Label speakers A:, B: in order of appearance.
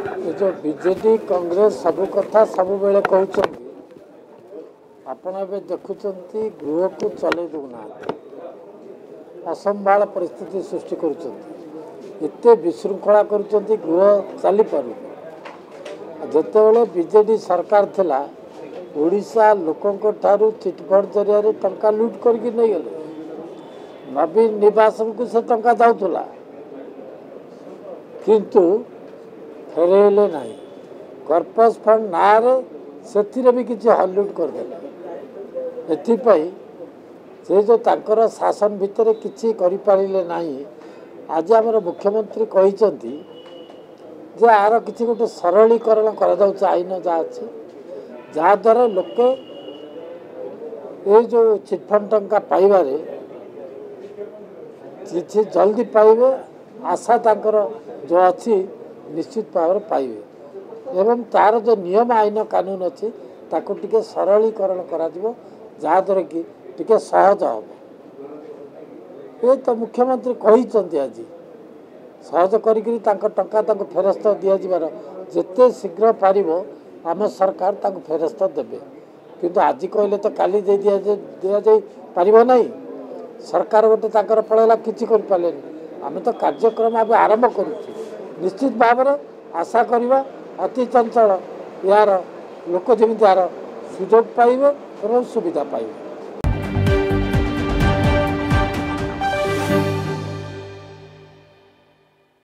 A: ये जो बीजेडी कांग्रेस सबू कथा सब बेले कहते आपण देखुं गृह को चल दूना असंभाल परिस्थिति सृष्टि करते विशृंखला कर गृह चली पार जितेबले बीजेडी सरकार थिला ओडिशा लोकों ठारू चिटफंड जरिया टंका लुट करके नहीं गले नवीन निवासन को से टंका जाऊला किंतु फेरेले नहीं कर्पस फंड ना से भी किसी हलुट करदे एथिपाई से जो तांकर शासन भितर किसी करें ना आज आम मुख्यमंत्री कहते जे आर किसी गोटे सरलीकरण कर आईन जहाँ अच्छी जहाद्वारा लोके ये जो चिटफंड टंका पाइबारे किसी जल्दी पाइबे आशा तांकर जो अच्छी निश्चित भाव पाइबे एवं तार जो नियम आईन कानून अच्छी ताको टिके सरलीकरण करा जहाद्वारा कि टिके सहज हम ये तो मुख्यमंत्री कहते आज सहज करी टंका फेरस्त दिजार जिते शीघ्र पार आम सरकार फेरस्त देवे किंतु आज कहले तो काली दि जा पार ना सरकार गोटे पलैला किसी करें आम तो कार्यक्रम अब आरंभ करुच्छे निश्चित भाव में आशा करवा अति चंचल यार लोक जमी यार सुजोग पाइबे और सुविधा पाइबे।